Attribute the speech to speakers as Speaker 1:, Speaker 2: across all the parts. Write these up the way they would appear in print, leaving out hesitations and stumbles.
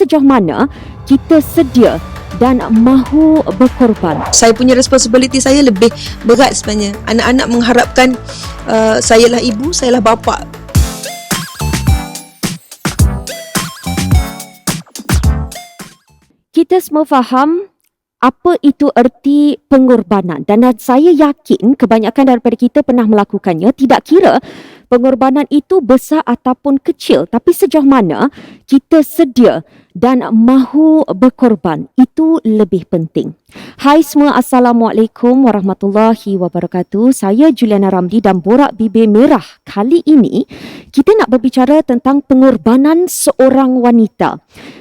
Speaker 1: sejauh mana kita sedia dan mahu berkorban.
Speaker 2: Saya punya responsibility saya lebih berat sebenarnya. Anak-anak mengharapkan saya lah ibu, saya lah bapa.
Speaker 1: Kita semua faham apa itu erti pengorbanan, dan saya yakin kebanyakan daripada kita pernah melakukannya. Tidak kira pengorbanan itu besar ataupun kecil, tapi sejauh mana kita sedia dan mahu berkorban, itu lebih penting. Hai semua, Assalamualaikum warahmatullahi wabarakatuh. Saya Juliana Ramli dan Borak Bibir Merah. Kali ini kita nak berbicara tentang pengorbanan seorang wanita.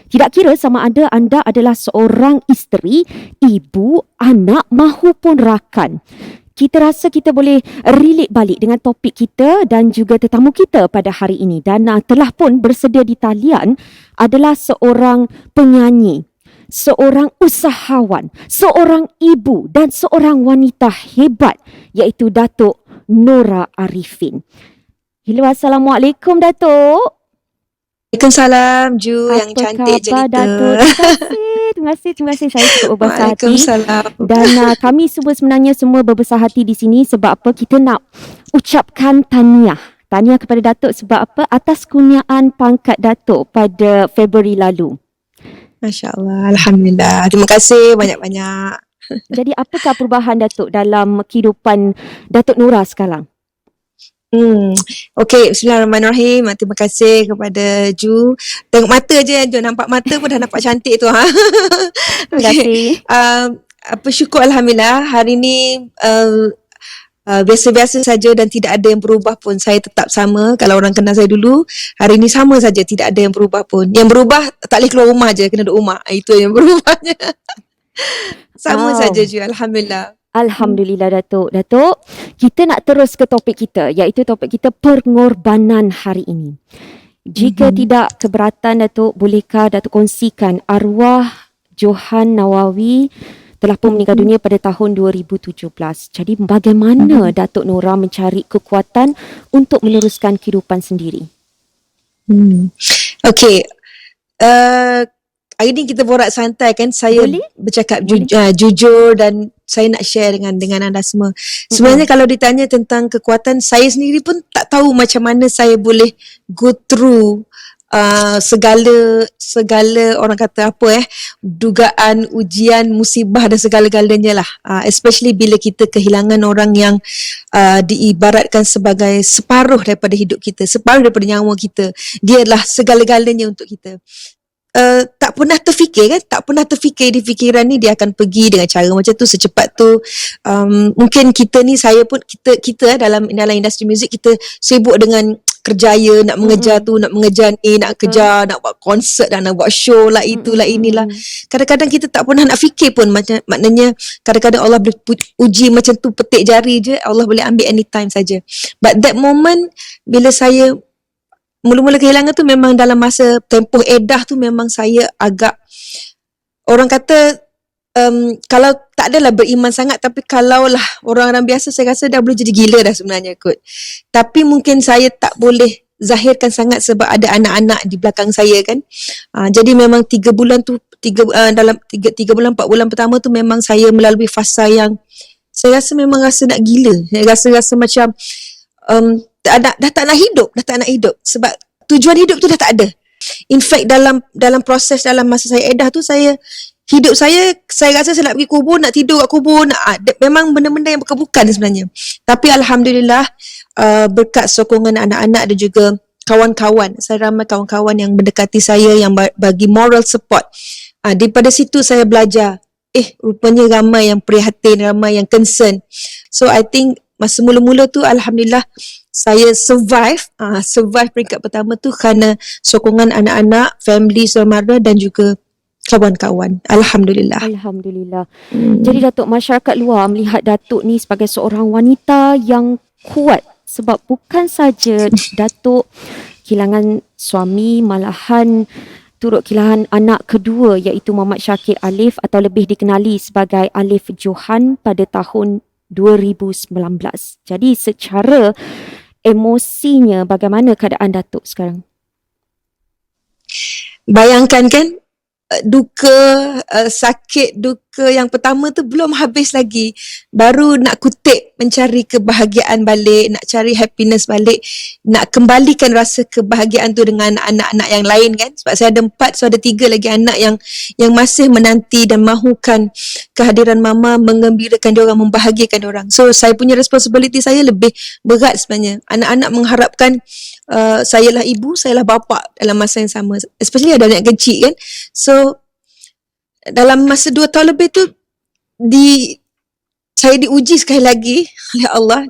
Speaker 1: Tidak kira sama ada anda adalah seorang isteri, ibu, anak mahupun rakan. Kita rasa kita boleh relate balik dengan topik kita dan juga tetamu kita pada hari ini. Dan telah pun bersedia di talian adalah seorang penyanyi, seorang usahawan, seorang ibu dan seorang wanita hebat, iaitu Datuk Nora Arifin. Hello, Assalamualaikum Datuk.
Speaker 2: Waalaikumsalam Ju, yang cantik je kita.
Speaker 1: Apa khabar Datuk? Terima kasih. Saya cukup berbesar hati.
Speaker 2: Waalaikumsalam.
Speaker 1: Dan kami sebenarnya semua berbesar hati di sini sebab apa? Kita nak ucapkan tahniah. Tahniah kepada Datuk sebab apa? Atas kurniaan pangkat Datuk pada Februari lalu.
Speaker 2: Masya Allah, Alhamdulillah. Terima kasih banyak-banyak.
Speaker 1: Jadi apakah perubahan Datuk dalam kehidupan Datuk Nora sekarang?
Speaker 2: Okey, bismillahirrahmanirrahim. Terima kasih kepada Ju. Tengok mata je, Ju. Nampak mata pun dah nampak cantik tu.
Speaker 1: Terima kasih.
Speaker 2: Syukur Alhamdulillah. Hari ni biasa-biasa saja dan tidak ada yang berubah pun. Saya tetap sama. Kalau orang kenal saya dulu, hari ni sama saja. Tidak ada yang berubah pun. Yang berubah, tak boleh keluar rumah je. Kena duduk rumah. Itu yang berubahnya. Sama saja Ju. Alhamdulillah.
Speaker 1: Alhamdulillah Datuk. Datuk, kita nak terus ke topik kita, iaitu topik kita pengorbanan hari ini. Jika tidak keberatan Datuk, bolehkah Datuk kongsikan arwah Johan Nawawi telah pun meninggal dunia pada tahun 2017. Jadi bagaimana Datuk Nora mencari kekuatan untuk meneruskan kehidupan sendiri?
Speaker 2: Okey. Hari ni kita borak santai kan. Saya bercakap jujur dan saya nak share dengan anda semua. Sebenarnya kalau ditanya tentang kekuatan, saya sendiri pun tak tahu macam mana saya boleh go through segala orang kata apa dugaan, ujian, musibah dan segala-galanya lah. Especially bila kita kehilangan orang yang diibaratkan sebagai separuh daripada hidup kita, separuh daripada nyawa kita. Dia adalah segala-galanya untuk kita. Tak pernah terfikir di fikiran ni dia akan pergi dengan cara macam tu, secepat tu. Mungkin kita ni, saya pun, kita dalam industri muzik, kita sibuk dengan kerjaya, nak mengejar tu, nak mengejar ni, nak kejar, nak buat konsert dan nak buat show lah, itulah inilah. Kadang-kadang kita tak pernah nak fikir pun, maknanya kadang-kadang Allah boleh uji macam tu, petik jari je, Allah boleh ambil anytime saja. But that moment bila saya mula-mula kehilangan tu, memang dalam masa tempoh edah tu, memang saya agak, orang kata kalau tak adalah beriman sangat, tapi kalaulah orang-orang biasa, saya rasa dah boleh jadi gila dah sebenarnya kot. Tapi mungkin saya tak boleh zahirkan sangat sebab ada anak-anak di belakang saya kan. Jadi memang 3 bulan tu, dalam 3 bulan 4 bulan pertama tu memang saya melalui fasa yang saya rasa memang rasa nak gila. Saya rasa macam dah tak nak hidup sebab tujuan hidup tu dah tak ada. In fact dalam proses, dalam masa saya edah tu, hidup saya rasa saya nak pergi kubur, nak tidur kat kubur, memang benda-benda yang bukan sebenarnya. Tapi Alhamdulillah, berkat sokongan anak-anak dan juga kawan-kawan, saya ramai kawan-kawan yang mendekati saya, yang bagi moral support. Daripada situ saya belajar, rupanya ramai yang prihatin, ramai yang concern. So I think masa mula-mula tu Alhamdulillah saya survive peringkat pertama tu kerana sokongan anak-anak, family, saudara dan juga kawan-kawan. Alhamdulillah.
Speaker 1: Jadi Datuk, masyarakat luar melihat Datuk ni sebagai seorang wanita yang kuat, sebab bukan saja Datuk kehilangan suami, malahan turut kehilangan anak kedua, iaitu Muhammad Syakir Alif atau lebih dikenali sebagai Alif Johan pada tahun 2019. Jadi secara emosinya, bagaimana keadaan Datuk sekarang?
Speaker 2: Bayangkan kan, duka, sakit, duka yang pertama tu belum habis lagi. Baru nak kutip mencari kebahagiaan balik, nak cari happiness balik, nak kembalikan rasa kebahagiaan tu dengan anak-anak yang lain kan. Sebab saya ada 4, so ada 3 lagi anak yang masih menanti dan mahukan kehadiran mama, mengembirakan diorang, membahagiakan diorang. So saya punya responsibility saya lebih berat sebenarnya. Anak-anak mengharapkan saya lah ibu, saya lah bapa dalam masa yang sama. Especially ada anak kecil kan. So dalam masa 2 tahun lebih tu saya diuji sekali lagi oleh Allah.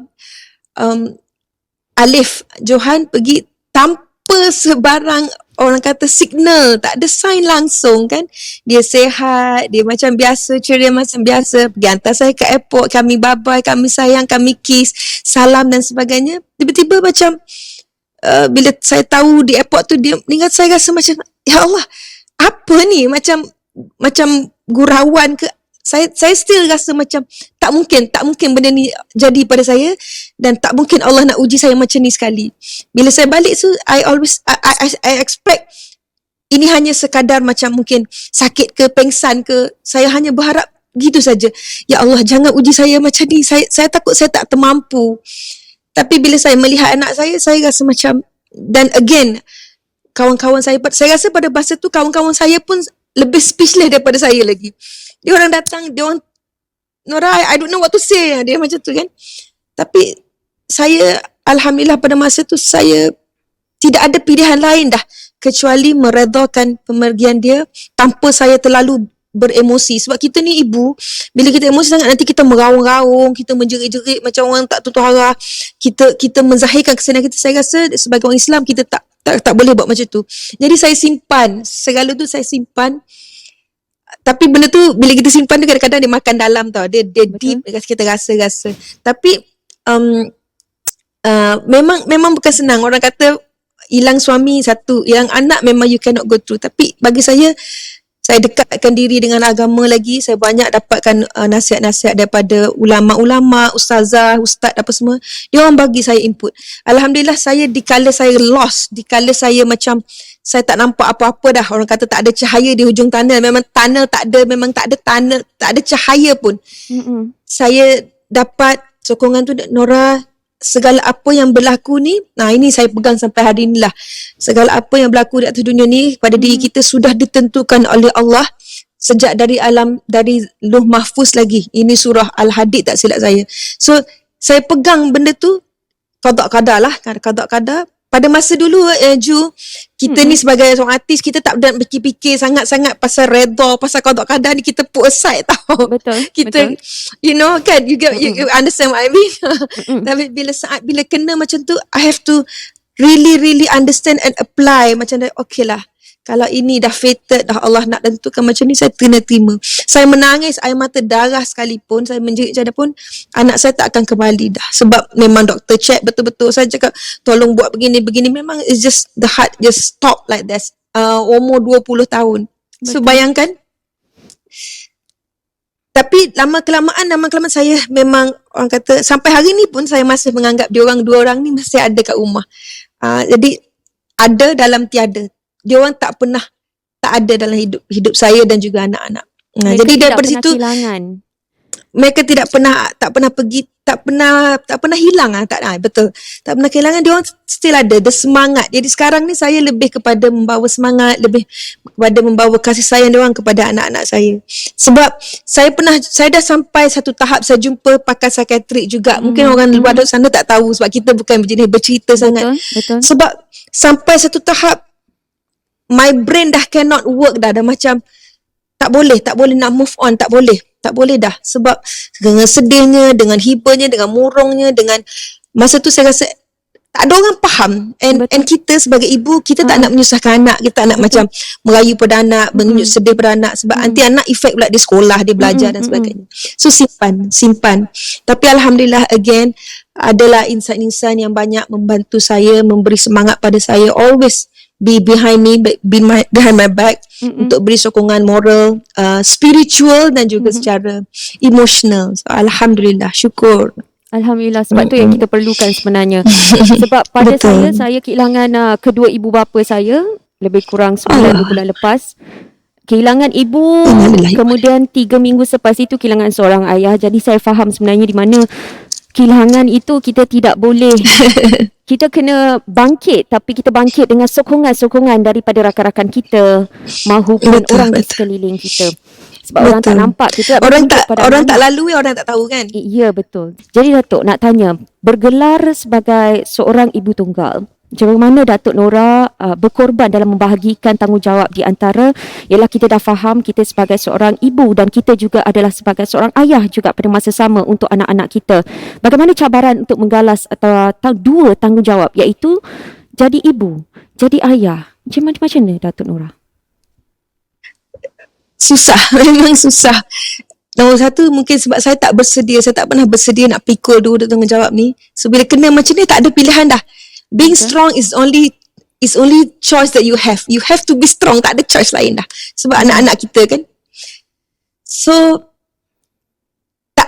Speaker 2: Alif Johan pergi tanpa sebarang orang kata signal, tak ada sign langsung kan. Dia sihat, dia macam biasa, ceria macam biasa, pergi hantar saya ke airport, kami bye-bye, kami sayang, kami kiss, salam dan sebagainya. Tiba-tiba macam bila saya tahu di airport tu dia meninggal, saya rasa macam ya Allah, apa ni, macam gurauan ke. Saya still rasa macam tak mungkin benda ni jadi pada saya, dan tak mungkin Allah nak uji saya macam ni sekali. Bila saya balik tu I expect ini hanya sekadar macam mungkin sakit ke, pengsan ke. Saya hanya berharap gitu saja. Ya Allah, jangan uji saya macam ni. Saya takut saya tak termampu. Tapi bila saya melihat anak saya rasa macam, dan again kawan-kawan saya rasa pada masa tu kawan-kawan saya pun lebih speechless daripada saya lagi. Dia orang datang, dia orang, Nora, I don't know what to say. Dia macam tu kan. Tapi saya, alhamdulillah pada masa tu saya tidak ada pilihan lain dah kecuali meredakan pemergian dia tanpa saya terlalu beremosi. Sebab kita ni ibu, bila kita emosi sangat nanti kita meraung-raung, kita menjerit-jerit macam orang tak tutup arah, kita menzahirkan kesedihan kita. Saya rasa sebagai orang Islam kita tak boleh buat macam tu. Jadi saya simpan segala tu, saya simpan. Tapi benda tu bila kita simpan tu kadang-kadang dia makan dalam tau. Dia deep, kita rasa. Tapi memang bukan senang. Orang kata hilang suami satu, hilang anak memang you cannot go through. Tapi bagi saya dekatkan diri dengan agama lagi. Saya banyak dapatkan nasihat-nasihat daripada ulama-ulama, ustazah, ustaz apa semua. Dia orang bagi saya input. Alhamdulillah saya dikala saya lost, dikala saya macam saya tak nampak apa-apa dah. Orang kata tak ada cahaya di hujung tunnel. Memang tunnel tak ada, memang tak ada tunnel, tak ada cahaya pun. Saya dapat sokongan tu, Nora, segala apa yang berlaku ni, ini saya pegang sampai hari ni lah. Segala apa yang berlaku di atas dunia ni pada diri kita sudah ditentukan oleh Allah sejak dari Lauh Mahfuz lagi. Ini surah Al-Hadid tak silap saya. So saya pegang benda tu, qada qadar lah, qada qadar. Pada masa dulu Ju, kita ni sebagai seorang artis, kita tak pernah fikir-fikir sangat-sangat pasal redha, pasal qada qadar ni, kita put aside tau.
Speaker 1: Betul.
Speaker 2: Kita you know kan, you understand what I mean. Tapi bila kena macam tu, I have to really understand and apply. Macam okay lah, kalau ini dah fated, dah Allah nak tentukan macam ni, saya kena terima. Saya menangis air mata darah sekalipun, saya menjerit macam mana pun, anak saya tak akan kembali dah. Sebab memang doktor check betul-betul. Saya cakap tolong buat begini. Memang it's just the heart just stop like that. Umur 20 tahun. So bayangkan. Tapi lama-kelamaan saya memang, orang kata sampai hari ni pun saya masih menganggap dua orang ni masih ada kat rumah. Jadi ada dalam tiada. Dia orang tak ada dalam hidup saya dan juga anak-anak. Jadi daripada situ kehilangan. Mereka tak pernah pergi, tak pernah hilang betul. Tak pernah kehilangan, dia orang still ada, the semangat. Jadi sekarang ni saya lebih kepada membawa semangat, lebih kepada membawa kasih sayang dia orang kepada anak-anak saya. Sebab saya dah sampai satu tahap saya jumpa pakar psikiatrik juga. Mungkin orang luar sana tak tahu sebab kita bukan bercerita sangat.
Speaker 1: Betul.
Speaker 2: Sebab sampai satu tahap my brain dah cannot work dah macam tak boleh nak move on, tak boleh dah. Sebab dengan sedihnya, dengan hibanya, dengan murungnya, dengan masa tu saya rasa tak ada orang faham. And kita sebagai ibu, kita tak nak menyusahkan anak, kita tak nak macam merayu pada anak, menunjuk sedih pada anak, sebab nanti anak efek pula di sekolah, dia belajar dan sebagainya. So simpan. Tapi alhamdulillah again, adalah insan-insan yang banyak membantu saya, memberi semangat pada saya, always be behind me, behind my back, untuk beri sokongan moral, spiritual dan juga secara emotional. So, alhamdulillah, syukur.
Speaker 1: Alhamdulillah, sebab tu yang kita perlukan sebenarnya. Sebab pada saya kehilangan kedua ibu bapa saya lebih kurang 9 bulan lepas. Kehilangan ibu,
Speaker 2: Innalillahi.
Speaker 1: kemudian 3 minggu selepas itu kehilangan seorang ayah. Jadi saya faham sebenarnya di mana kehilangan itu kita tidak boleh. Kita kena bangkit, tapi kita bangkit dengan sokongan-sokongan daripada rakan-rakan kita mahupun
Speaker 2: Betul,
Speaker 1: orang di
Speaker 2: betul.
Speaker 1: sekeliling kita. Sebab orang tak
Speaker 2: Betul.
Speaker 1: nampak, kita tak
Speaker 2: Orang
Speaker 1: bertunjuk
Speaker 2: tak
Speaker 1: pada
Speaker 2: orang
Speaker 1: anak-anak.
Speaker 2: tak lalui, orang tak tahu kan.
Speaker 1: Ya, betul. Jadi Datuk nak tanya, bergelar sebagai seorang ibu tunggal, macam mana Datuk Nora berkorban dalam membahagikan tanggungjawab di antara, ialah kita dah faham kita sebagai seorang ibu dan kita juga adalah sebagai seorang ayah juga pada masa sama untuk anak-anak kita. Bagaimana cabaran untuk menggalas atau dua tanggungjawab, iaitu jadi ibu, jadi ayah. Macam mana Datuk Nora?
Speaker 2: Susah, memang susah. Nombor satu, mungkin sebab saya tak bersedia, saya tak pernah bersedia nak pikul dua tanggungjawab ni. So bila kena macam ni, tak ada pilihan dah. Being strong is only choice that you have. You have to be strong, tak ada choice lain dah. Sebab anak-anak kita kan. So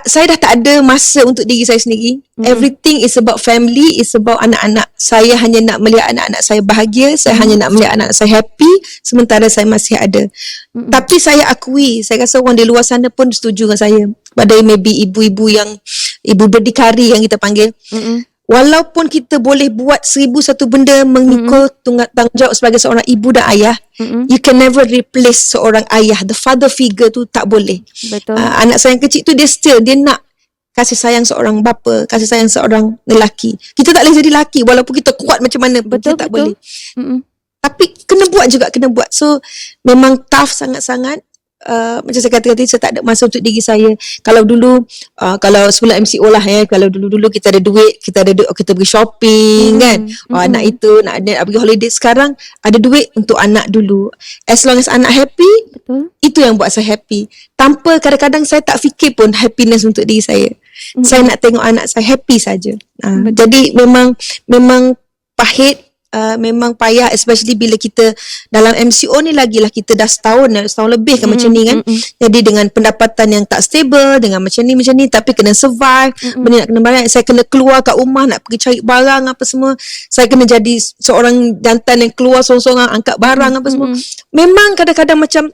Speaker 2: saya dah tak ada masa untuk diri saya sendiri. Everything is about family, is about anak-anak. Saya hanya nak melihat anak-anak saya bahagia, saya hanya nak melihat anak saya happy sementara saya masih ada. Tapi saya akui, saya rasa orang di luar sana pun setuju dengan saya. Pada maybe ibu-ibu yang ibu berdikari yang kita panggil. Walaupun kita boleh buat 1001 benda mengikut tanggungjawab sebagai seorang ibu dan ayah, you can never replace seorang ayah. The father figure tu tak boleh.
Speaker 1: Betul.
Speaker 2: Anak saya yang kecil tu dia nak kasih sayang seorang bapa, kasih sayang seorang lelaki. Kita tak boleh jadi lelaki walaupun kita kuat macam mana pun, kita tak boleh. Tapi kena buat. So memang tough sangat-sangat. Macam saya kata tadi, saya tak ada masa untuk diri saya. Kalau dulu kalau sebelum MCO lah kalau dulu kita ada duit, kita pergi shopping kan. Anak itu nak pergi holiday. Sekarang ada duit untuk anak dulu. As long as anak happy,
Speaker 1: Betul.
Speaker 2: itu yang buat saya happy. Tanpa kadang-kadang saya tak fikir pun happiness untuk diri saya. Saya nak tengok anak saya happy saja. Jadi memang pahit. Memang payah, especially bila kita dalam MCO ni lagilah kita dah setahun lebih kan macam ni kan. Jadi dengan pendapatan yang tak stable, dengan macam ni tapi kena survive, benda nak kena bayar, saya kena keluar kat rumah nak pergi cari barang apa semua, saya kena jadi seorang jantan yang keluar sorang-sorang angkat barang apa semua. Memang kadang-kadang macam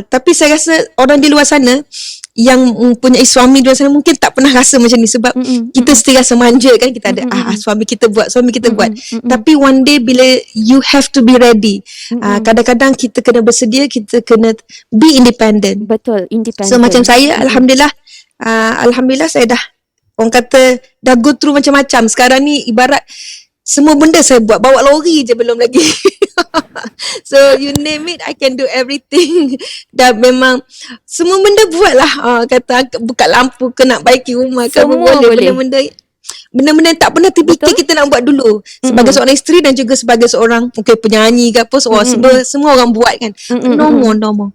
Speaker 2: tapi saya rasa orang di luar sana yang mempunyai suami di luar sana mungkin tak pernah rasa macam ni sebab kita still rasa manja kan, kita ada suami kita buat. Tapi one day bila you have to be ready, kadang-kadang kita kena bersedia, kita kena be independent.
Speaker 1: Betul, independent.
Speaker 2: So macam saya, Alhamdulillah saya dah, orang kata dah go through macam-macam. Sekarang ni ibarat semua benda saya buat, bawa lori je belum lagi. So you name it, I can do everything. Dan memang semua benda buat lah. Kata buka lampu ke, nak baiki rumah ke,
Speaker 1: Semua boleh.
Speaker 2: Benda-benda yang tak pernah terfikir kita nak buat dulu. Sebagai seorang isteri dan juga sebagai seorang penyanyi ke apa, semua orang buat kan. Normal.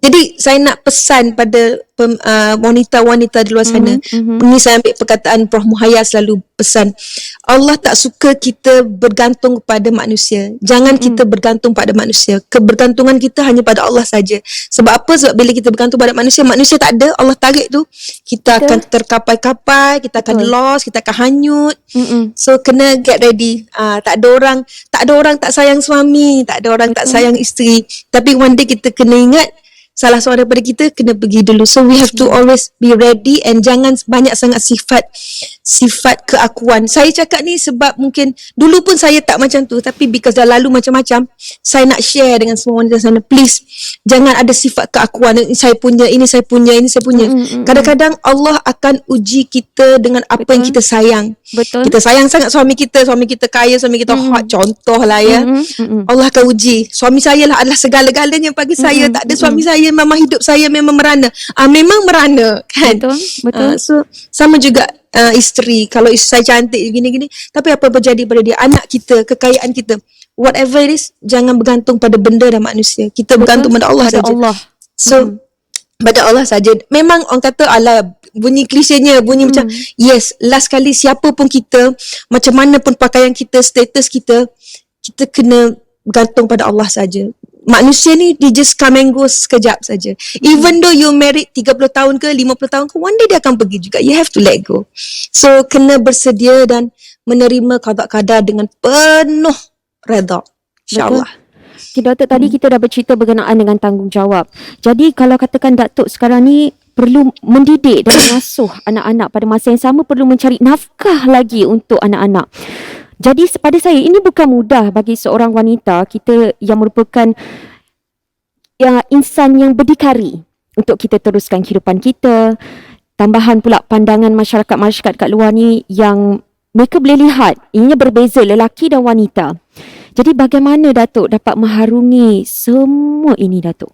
Speaker 2: Jadi saya nak pesan pada wanita-wanita di luar sana. Ini saya ambil perkataan Prof. Muhayya selalu pesan. Allah tak suka kita bergantung kepada manusia. Jangan kita bergantung pada manusia. Kebergantungan kita hanya pada Allah saja. Sebab apa? Sebab bila kita bergantung pada manusia tak ada, Allah tarik tu, kita akan terkapai-kapai, kita akan lost, kita akan hanyut. So kena get ready. Tak ada orang tak sayang suami, tak ada orang tak sayang isteri. Tapi one day kita kena ingat, salah seorang daripada kita kena pergi dulu. So we have to always be ready, and jangan banyak sangat sifat keakuan. Saya cakap ni sebab mungkin dulu pun saya tak macam tu, tapi because dah lalu macam-macam, saya nak share dengan semua wanita sana. Please, jangan ada sifat keakuan. Ini saya punya. Kadang-kadang Allah akan uji kita dengan apa yang kita sayang.
Speaker 1: Betul.
Speaker 2: Kita sayang sangat suami kita kaya, suami kita hot, contoh lah ya. Allah akan uji. Suami saya lah adalah segala-galanya bagi saya. Tak ada suami saya, memang hidup saya memang merana. Memang merana kan.
Speaker 1: Betul.
Speaker 2: So sama juga isteri. Kalau isteri saya cantik gini-gini, tapi apa berjadi pada dia, anak kita, kekayaan kita, whatever it is, jangan bergantung pada benda dan manusia. Kita bergantung pada Allah saja. So pada Allah saja. Memang orang kata bunyi klisenya, macam yes, last kali siapa pun kita, macam mana pun pakaian kita, status kita kena bergantung pada Allah saja. Manusia ni dia just come and go sekejap saja. Even though you married 30 tahun ke 50 tahun ke, one day dia akan pergi juga. You have to let go. So kena bersedia dan menerima qada qadar dengan penuh redha, InsyaAllah.
Speaker 1: Okay, Datuk, tadi kita dah bercerita berkenaan dengan tanggungjawab. Jadi kalau katakan Datuk sekarang ni perlu mendidik dan mengasuh anak-anak, pada masa yang sama perlu mencari nafkah lagi untuk anak-anak. Jadi pada saya ini bukan mudah bagi seorang wanita kita yang merupakan insan yang berdikari untuk kita teruskan kehidupan kita. Tambahan pula pandangan masyarakat kat luar ni yang mereka boleh lihat ianya berbeza lelaki dan wanita. Jadi bagaimana Datuk dapat mengharungi semua ini, Datuk?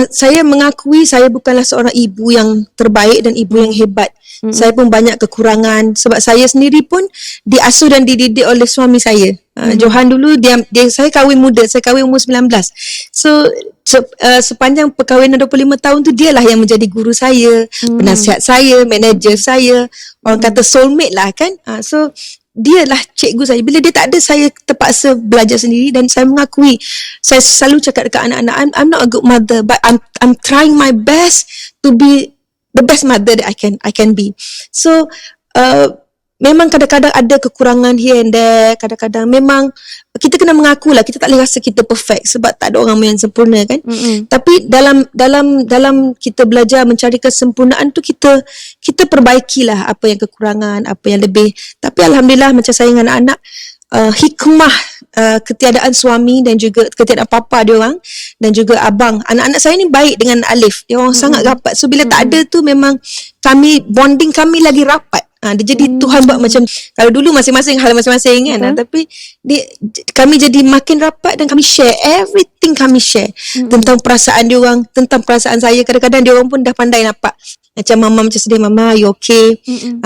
Speaker 2: Saya mengakui saya bukanlah seorang ibu yang terbaik dan ibu yang hebat. Saya pun banyak kekurangan sebab saya sendiri pun diasuh dan dididik oleh suami saya. Johan dulu saya kahwin muda, saya kahwin umur 19. So sepanjang perkahwinan 25 tahun tu dialah yang menjadi guru saya, penasihat saya, manager saya, orang kata soulmate lah kan. So dialah cikgu saya. Bila dia tak ada, saya terpaksa belajar sendiri dan saya mengakui. Saya selalu cakap dekat anak-anak, I'm not a good mother but I'm trying my best to be the best mother that I can be. So memang kadang-kadang ada kekurangan here and there. Kadang-kadang memang kita kena mengakulah, kita tak boleh rasa kita perfect sebab tak ada orang yang sempurna kan. Tapi dalam kita belajar mencari kesempurnaan tu kita perbaikilah apa yang kekurangan, apa yang lebih. Tapi alhamdulillah macam saya dengan anak-anak, hikmah ketiadaan suami dan juga ketiadaan papa dia orang dan juga abang. Anak-anak saya ni baik dengan Alif. Dia orang sangat rapat. So bila tak ada tu memang bonding kami lagi rapat. Dia jadi Tuhan buat macam, kalau dulu masing-masing hal masing-masing kan, tapi kami jadi makin rapat dan kami share everything, kami share tentang perasaan dia orang, tentang perasaan saya. Kadang-kadang dia orang pun dah pandai nampak macam mama macam sedih, mama you okay.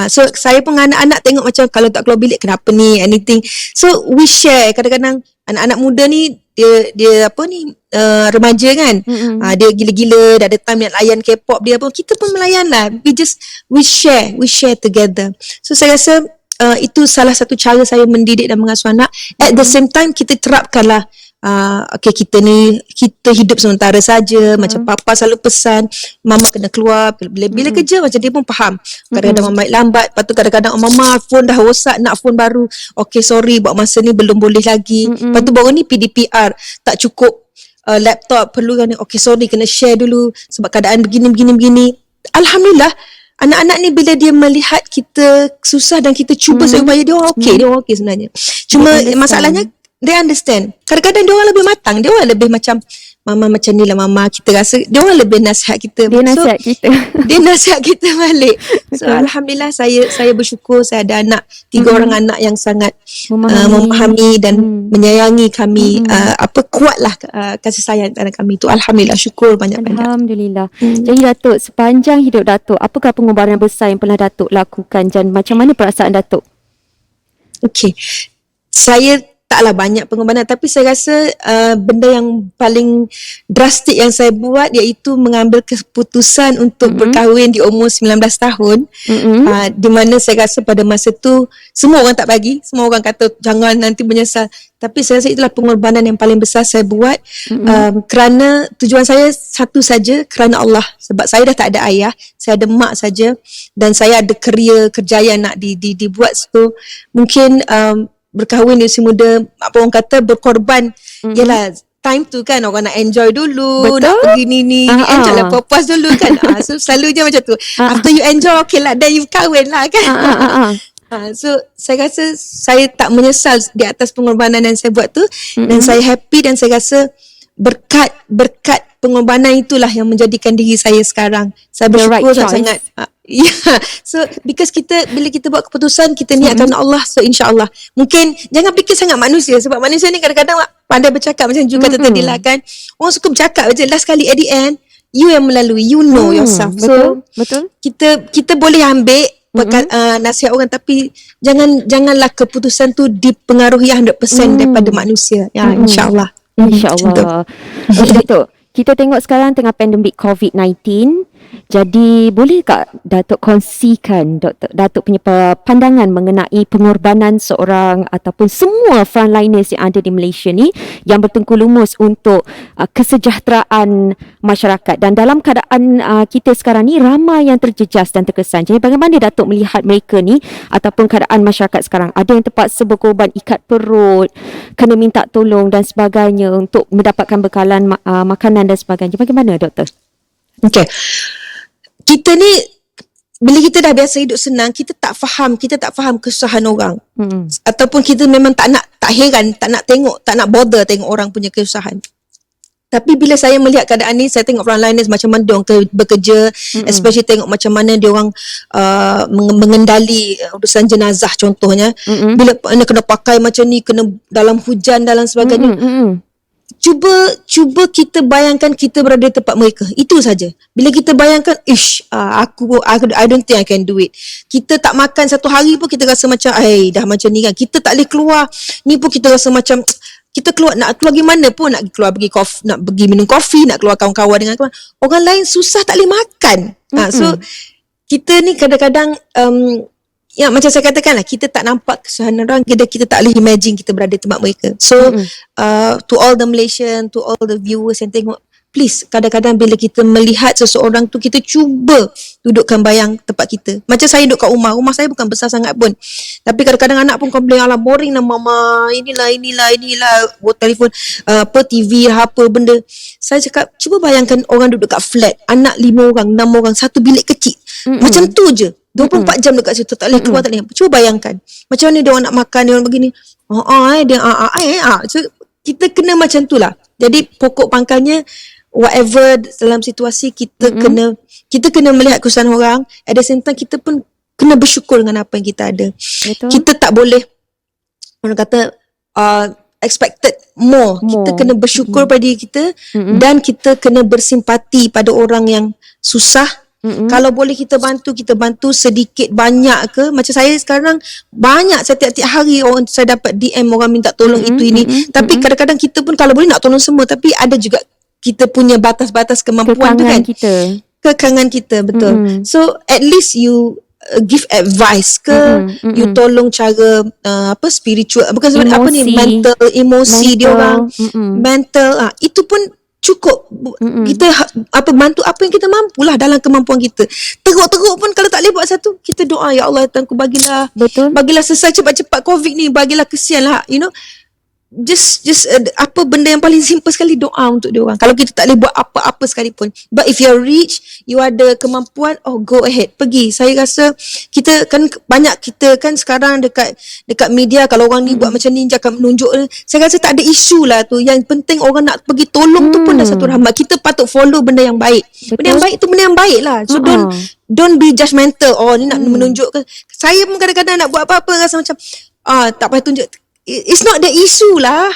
Speaker 2: So saya pun dengan anak-anak tengok macam kalau tak keluar bilik kenapa ni, anything. So we share. Kadang-kadang anak-anak muda ni dia apa ni, remaja kan, dia gila-gila, dah ada time nak layan K-pop dia pun, kita pun melayan lah. We share together. So saya rasa itu salah satu cara saya mendidik dan mengasuh anak. At the same time kita terapkan lah, okay, kita hidup sementara saja. Macam papa selalu pesan, mama kena keluar bila kerja, macam dia pun faham. Kadang-kadang mama lambat, lepas tu kadang-kadang mama phone dah rosak, nak phone baru, okay sorry buat masa ni belum boleh lagi. Lepas tu baru ni PDPR, tak cukup laptop, perlu kan, okay sorry kena share dulu sebab keadaan begini. Alhamdulillah anak-anak ni bila dia melihat kita susah dan kita cuba supaya dia orang okay sebenarnya. Cuma masalahnya they understand. Kadang-kadang dia orang lebih matang, dia orang lebih macam mama macam ni lah mama, kita rasa dia orang lebih nasihat kita.
Speaker 1: Dia nasihat kita.
Speaker 2: Dia nasihat kita balik. So alhamdulillah saya bersyukur saya ada anak, 3 orang anak yang sangat memahami dan menyayangi kami. Kuatlah kasih sayang antara kami tu. Alhamdulillah, syukur banyak-banyak.
Speaker 1: Alhamdulillah. Jadi Datuk, sepanjang hidup Datuk, apakah pengorbanan besar yang pernah Datuk lakukan dan macam mana perasaan Datuk?
Speaker 2: Okay, saya taklah banyak pengorbanan, tapi saya rasa benda yang paling drastik yang saya buat iaitu mengambil keputusan untuk berkahwin di umur 19 tahun. Di mana saya rasa pada masa tu semua orang tak bagi, semua orang kata jangan nanti menyesal, tapi saya rasa itulah pengorbanan yang paling besar saya buat. Kerana tujuan saya satu saja, kerana Allah. Sebab saya dah tak ada ayah, saya ada mak saja dan saya ada kerjaya nak dibuat. So mungkin berkahwin di usia muda, apa orang kata berkorban, yalah time tu kan orang nak enjoy dulu. Betul? Nak pergi ni enjoy lah, puas dulu kan. So selalunya macam tu, after you enjoy, okay lah, then you kahwin lah kan. So saya rasa saya tak menyesal di atas pengorbanan yang saya buat tu, dan saya happy dan saya rasa berkat pengorbanan itulah yang menjadikan diri saya sekarang. Saya bersyukur sangat. So because bila kita buat keputusan, kita niatkan Allah, so insyaAllah. Mungkin jangan fikir sangat manusia, sebab manusia ni kadang-kadang pandai bercakap macam you kata tadi lah kan. Orang suka bercakap je, last kali at the end you yang melalui, you know yourself.
Speaker 1: Betul.
Speaker 2: Kita boleh ambil nasihat orang, tapi janganlah keputusan tu dipengaruhi 100% daripada manusia. Ya, insyaAllah.
Speaker 1: InsyaAllah. Okay, Datuk, kita tengok sekarang tengah pandemik COVID-19. Jadi boleh tak Datuk kongsikan Datuk punya pandangan mengenai pengorbanan seorang ataupun semua frontliners yang ada di Malaysia ni yang bertengku lumus untuk kesejahteraan masyarakat, dan dalam keadaan kita sekarang ni ramai yang terjejas dan terkesan. Jadi bagaimana Datuk melihat mereka ni ataupun keadaan masyarakat sekarang? Ada yang terpaksa berkorban ikat perut, kena minta tolong dan sebagainya untuk mendapatkan bekalan makanan dan sebagainya. Bagaimana Doktor?
Speaker 2: Okay. Kita ni bila kita dah biasa hidup senang, kita tak faham kesusahan orang. Ataupun kita memang tak heran, tak nak bother tengok orang punya kesusahan. Tapi bila saya melihat keadaan ni, saya tengok frontliners macam mana diorang bekerja, especially tengok macam mana diorang mengendali urusan jenazah contohnya. Bila kena pakai macam ni, kena dalam hujan dan sebagainya. Cuba kita bayangkan kita berada di tempat mereka. Itu saja. Bila kita bayangkan, I don't think I can do it. Kita tak makan satu hari pun kita rasa macam, dah macam ni kan. Kita tak boleh keluar. Ni pun kita rasa macam, kita nak keluar gimana pun, nak keluar nak pergi minum kopi, nak keluar kawan-kawan dengan kawan. Orang lain susah tak boleh makan. So, kita ni kadang-kadang, ya macam saya katakan lah, kita tak nampak kesusahan orang, kita tak boleh imagine kita berada di tempat mereka. So to all the Malaysian, to all the viewers yang tengok, please kadang-kadang bila kita melihat seseorang tu, kita cuba dudukkan bayang tempat kita. Macam saya duduk kat rumah saya bukan besar sangat pun, tapi kadang-kadang anak pun komplain, alah boring lah mama, inilah buat telefon, TV lah, apa benda. Saya cakap, cuba bayangkan orang duduk kat flat, anak 5 orang, 6 orang, satu bilik kecil. Macam tu je, 24 jam dekat situ, tak boleh keluar, tak boleh. Cuba bayangkan macam mana dia orang nak makan, dia orang begini. So kita kena macam tu lah. Jadi pokok pangkalnya, whatever dalam situasi, kita kena melihat kesusahan orang. At the same time, kita pun kena bersyukur dengan apa yang kita ada.
Speaker 1: Betul.
Speaker 2: Kita tak boleh, orang kata, expected more. Kita kena bersyukur pada diri kita, dan kita kena bersimpati pada orang yang susah. Kalau boleh kita bantu sedikit banyak ke. Macam saya sekarang, banyak saya tiap-tiap hari saya dapat DM orang minta tolong itu ini. Tapi kadang-kadang kita pun kalau boleh nak tolong semua, tapi ada juga kita punya batas-batas kemampuan tu kan. Kekangan kita, betul. So at least you give advice ke, you tolong cara spiritual, bukan sebenarnya apa ni, mental, emosi dia orang, mental, itu pun cukup. Kita bantu apa yang kita mampulah dalam kemampuan kita. Teruk-teruk pun kalau tak boleh buat satu, kita doa, ya Allah Tuhanku, bagilah selesai cepat-cepat COVID ni, bagilah kesian lah, just apa benda yang paling simple sekali, doa untuk dia orang. Kalau kita tak boleh buat apa-apa sekalipun, but if you're rich, you ada kemampuan, go ahead, pergi. Saya rasa kita kan sekarang dekat media, kalau orang ni buat macam ni, jangan menunjuk. Saya rasa tak ada isu lah tu. Yang penting orang nak pergi tolong tu pun dah satu rahmat. Kita patut follow benda yang baik. Benda yang baik tu benda yang baik lah. So don't be judgmental. Ni nak menunjuk ke. Saya pun kadang-kadang nak buat apa-apa rasa macam tak payah tunjuk. It's not the issue lah.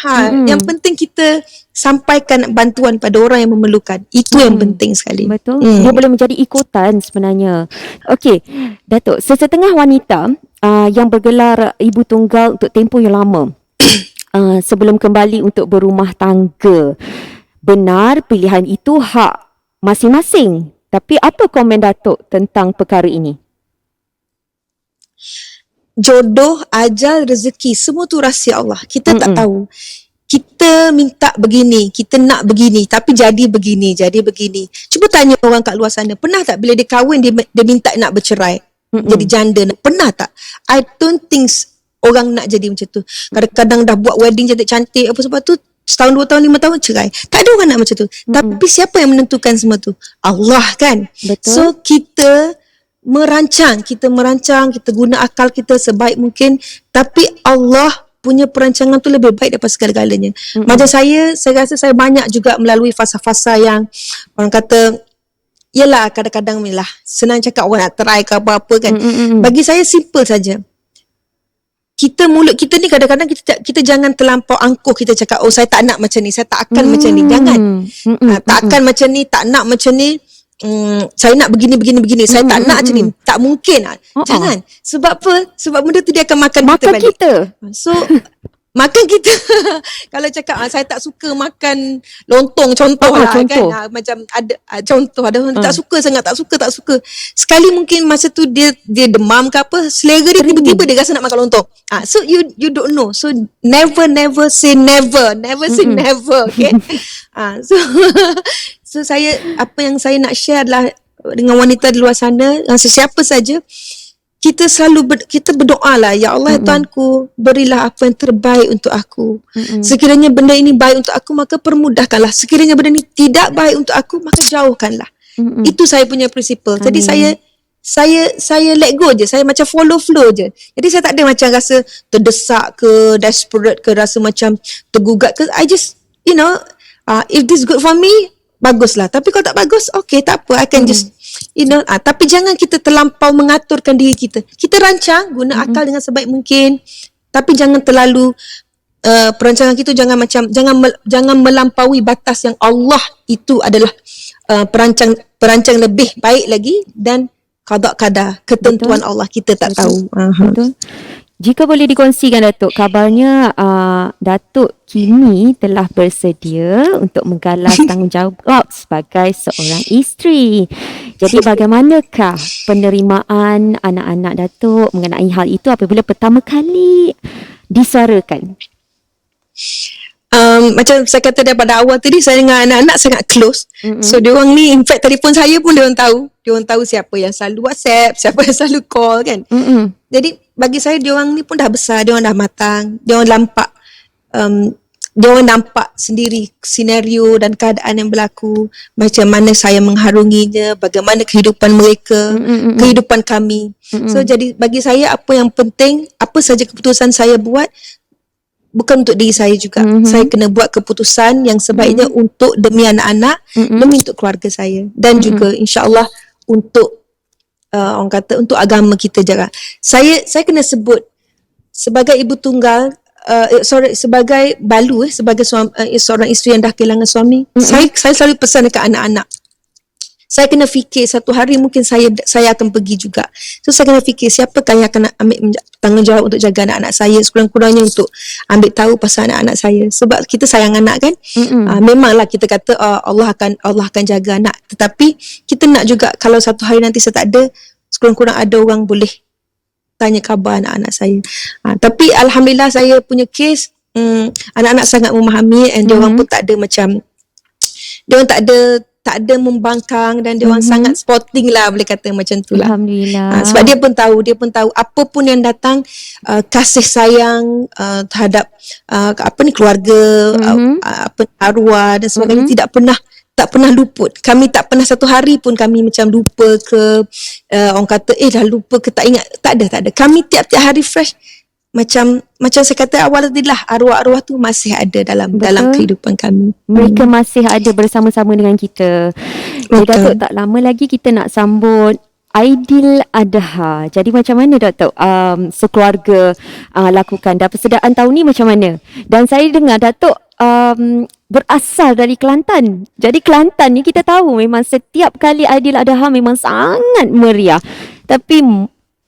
Speaker 2: Yang penting kita sampaikan bantuan pada orang yang memerlukan. Itu yang penting sekali.
Speaker 1: Betul. Dia boleh menjadi ikutan sebenarnya. Okey, Datuk, sesetengah wanita yang bergelar ibu tunggal untuk tempoh yang lama sebelum kembali untuk berumah tangga, benar pilihan itu hak masing-masing. Tapi apa komen Datuk tentang perkara ini?
Speaker 2: Jodoh, ajal, rezeki, semua tu rahsia Allah. Kita tak tahu. Kita minta begini, kita nak begini, tapi jadi begini. Cuba tanya orang kat luar sana, pernah tak bila dia kahwin, dia minta nak bercerai, jadi janda? Pernah tak? I don't think orang nak jadi macam tu. Kadang-kadang dah buat wedding cantik-cantik, apa sebab tu, setahun, 2 tahun, 5 tahun cerai. Tak ada orang nak macam tu. Tapi siapa yang menentukan semua tu? Allah kan? Betul. So kita merancang, kita guna akal kita sebaik mungkin, tapi Allah punya perancangan tu lebih baik daripada segala-galanya. Macam saya rasa saya banyak juga melalui fasa-fasa yang orang kata, yelah kadang-kadang lah senang cakap orang nak try ke apa-apa kan. Bagi saya simple saja. Mulut kita ni kadang-kadang kita jangan terlampau angkuh. Kita cakap, saya tak nak macam ni, saya tak akan macam ni. Jangan. Tak akan macam ni, tak nak macam ni. Saya nak begini, saya tak nak macam ni, tak mungkin. Jangan. Sebab apa? Sebab benda tu dia akan makan kita balik. So makan kita kalau cakap saya tak suka makan lontong contohlah
Speaker 1: contoh.
Speaker 2: kan, macam ada contoh ada orang tak suka sangat, tak suka sekali, mungkin masa tu dia demam ke apa, selera dia tiba-tiba dia rasa nak makan lontong. So you don't know, so never say never say never, okay. So so saya, apa yang saya nak share adalah dengan wanita di luar sana, sesiapa saja, kita selalu kita berdoa lah, ya Allah, Tuanku, berilah apa yang terbaik untuk aku. Sekiranya benda ini baik untuk aku, maka permudahkanlah. Sekiranya benda ini tidak baik untuk aku, maka jauhkanlah. Itu saya punya prinsipal. Jadi saya let go je. Saya macam follow flow je. Jadi saya tak ada macam rasa terdesak ke, desperate ke, rasa macam tergugat ke. I just, if this good for me, baguslah. Tapi kalau tak bagus, okay, tak apa. I can just, tapi jangan kita terlampau mengaturkan diri kita. Kita rancang, guna akal dengan sebaik mungkin. Tapi jangan terlalu, perancangan kita jangan melampaui batas yang Allah itu adalah perancang lebih baik lagi, dan qada qadar, ketentuan Allah kita tak tahu.
Speaker 1: Betul. Jika boleh dikongsikan Datuk, kabarnya Datuk kini telah bersedia untuk menggalas tanggungjawab sebagai seorang isteri. Jadi bagaimanakah penerimaan anak-anak Datuk mengenai hal itu apabila pertama kali disuarakan?
Speaker 2: Macam saya kata daripada awal tadi, saya dengan anak-anak sangat close. So diorang ni, in fact telefon saya pun diorang tahu siapa yang selalu WhatsApp, siapa yang selalu call kan. Jadi bagi saya diorang ni pun dah besar, diorang dah matang, diorang nampak sendiri senario dan keadaan yang berlaku, macam mana saya mengharunginya, bagaimana kehidupan mereka, kehidupan kami. So jadi bagi saya, apa yang penting, apa saja keputusan saya buat, bukan untuk diri saya juga. Saya kena buat keputusan yang sebaiknya untuk demi anak-anak, demi untuk keluarga saya, dan juga insya-Allah untuk orang kata untuk agama kita juga. Saya kena sebut sebagai ibu tunggal, sebagai balu, sebagai seorang isteri yang dah kehilangan suami. Saya selalu pesan dekat anak-anak, saya kena fikir satu hari mungkin saya akan pergi juga. So saya kena fikir siapakah yang akan ambil tanggungjawab untuk jaga anak-anak saya, sekurang-kurangnya untuk ambil tahu pasal anak-anak saya. Sebab kita sayang anak kan. Memanglah kita kata Allah akan jaga anak, tetapi kita nak juga kalau satu hari nanti saya tak ada, sekurang-kurang ada orang boleh tanya khabar anak-anak saya. Tapi alhamdulillah saya punya kes, anak-anak sangat memahami, and dia orang pun tak ada macam, dia orang tak ada membangkang, dan dia orang sangat sporting lah, boleh kata macam tu lah.
Speaker 1: Alhamdulillah.
Speaker 2: Sebab dia pun tahu apa pun yang datang, kasih sayang terhadap keluarga, arwah dan sebagainya, tak pernah luput. Kami tak pernah satu hari pun kami macam lupa ke, orang kata dah lupa ke, tak ingat, tak ada. Kami tiap-tiap hari fresh. Macam saya kata awal tadi lah, arwah-arwah tu masih ada dalam kehidupan kami.
Speaker 1: Mereka masih ada bersama-sama dengan kita. Jadi Datuk, tak lama lagi kita nak sambut Aidil Adha. Jadi macam mana Datuk sekeluarga lakukan, dan persediaan tahun ni macam mana? Dan saya dengar Datuk berasal dari Kelantan. Jadi Kelantan ni kita tahu memang setiap kali Aidil Adha memang sangat meriah. Tapi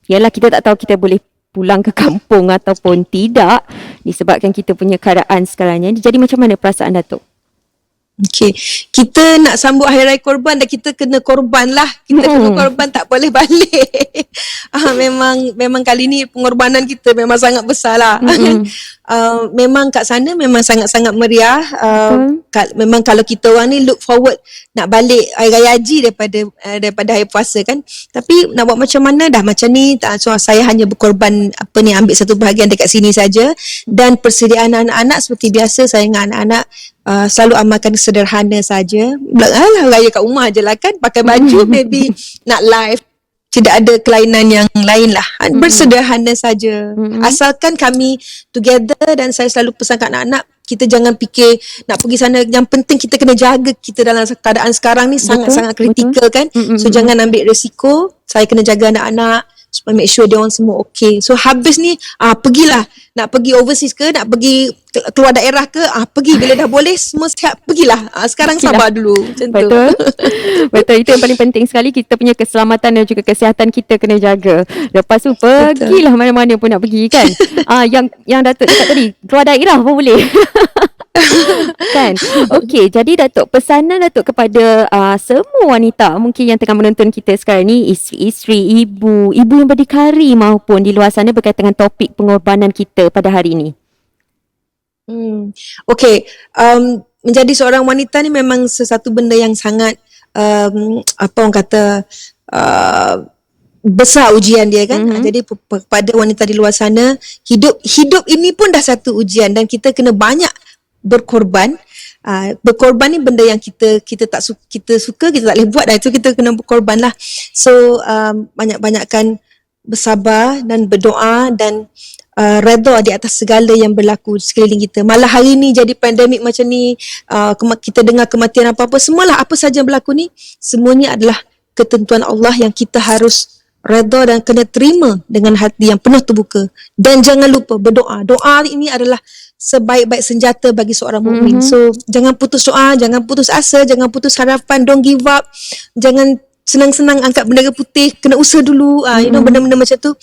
Speaker 1: yalah, kita tak tahu kita boleh pulang ke kampung ataupun tidak disebabkan kita punya keadaan sekarang ni. Jadi macam mana perasaan Datuk?
Speaker 2: Okay, kita nak sambut Hari Raya Korban dan kita kena korban lah. Kita kena korban, tak boleh balik. Memang kali ni pengorbanan kita memang sangat besar lah. Memang kat sana memang sangat-sangat meriah. Memang kalau kita orang ni look forward nak balik Hari Raya Haji daripada hari puasa kan. Tapi nak buat macam mana, dah macam ni, so saya hanya berkorban ambil satu bahagian dekat sini saja. Dan persediaan anak-anak seperti biasa, saya dengan anak-anak selalu amalkan sederhana saja. Raya kat rumah je lah kan, pakai baju, maybe nak live, tidak ada kelainan yang lain lah. Bersederhana saja. Asalkan kami together, dan saya selalu pesan kat anak-anak, kita jangan fikir nak pergi sana. Yang penting kita kena jaga kita dalam keadaan sekarang ni, sangat-sangat kritikal kan. So jangan ambil risiko. Saya kena jaga anak-anak, supaya make sure dia orang semua okay. So habis ni pergilah, nak pergi overseas ke, nak pergi keluar daerah ke, pergi bila dah boleh semua siap, pergilah. Sekarang sabar dulu, macam tu.
Speaker 1: Betul. Betul, itu yang paling penting sekali. Kita punya keselamatan dan juga kesihatan kita kena jaga. Lepas tu pergilah mana-mana pun nak pergi kan. Yang Datuk cakap tadi, keluar daerah pun boleh. Kan. Okey, jadi Datuk, pesanan Datuk kepada semua wanita mungkin yang tengah menonton kita sekarang ni, isteri-isteri, ibu yang berdikari maupun di luar sana berkaitan dengan topik pengorbanan kita pada hari ini.
Speaker 2: Okey, menjadi seorang wanita ni memang sesuatu benda yang sangat apa orang kata besar ujian dia kan. Jadi pada wanita di luar sana, hidup ini pun dah satu ujian dan kita kena banyak berkorban. Berkorban ni benda yang kita suka, kita tak boleh buat dah, itu kita kena berkorban lah. So banyak-banyakkan bersabar dan berdoa dan redha di atas segala yang berlaku sekeliling kita. Malah hari ni jadi pandemik macam ni, kita dengar kematian apa-apa, semualah apa saja yang berlaku ni, semuanya adalah ketentuan Allah yang kita harus redha dan kena terima dengan hati yang penuh terbuka. Dan jangan lupa berdoa. Doa ini adalah sebaik-baik senjata bagi seorang mukmin. So jangan putus doa, jangan putus asa, jangan putus harapan, don't give up. Jangan senang-senang angkat bendera putih, kena usaha dulu, benda-benda macam tu.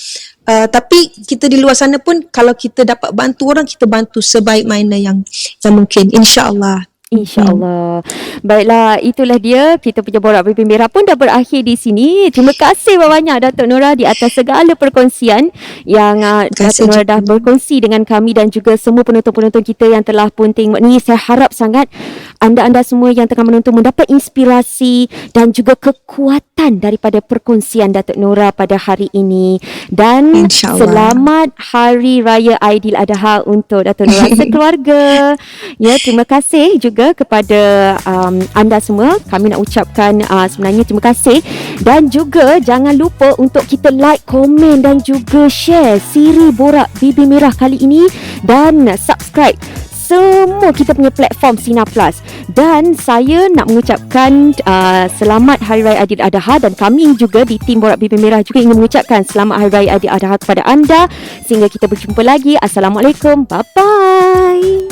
Speaker 2: Tapi kita di luar sana pun, kalau kita dapat bantu orang, kita bantu sebaik mana yang mungkin, insya-Allah.
Speaker 1: InsyaAllah. Baiklah, itulah dia, kita punya Borak Pipi Merah pun dah berakhir di sini. Terima kasih banyak Datuk Nora di atas segala perkongsian yang Datuk Nora dah berkongsi dengan kami dan juga semua penonton-penonton kita yang telah pun tengok ni. Saya harap sangat anda-anda semua yang tengah menonton mendapat inspirasi dan juga kekuatan daripada perkongsian Datuk Nora pada hari ini. Dan selamat Hari Raya Aidiladha untuk Datuk Nora sekeluarga. Ya, terima kasih juga kepada anda semua. Kami nak ucapkan sebenarnya terima kasih, dan juga jangan lupa untuk kita like, komen dan juga share siri Borak Bibi Merah kali ini, dan subscribe semua kita punya platform Sinar Plus. Dan saya nak mengucapkan selamat Hari Raya Aidiladha, dan kami juga di tim Borak Bibi Merah juga ingin mengucapkan selamat Hari Raya Aidiladha kepada anda. Sehingga kita berjumpa lagi. Assalamualaikum. Bye bye.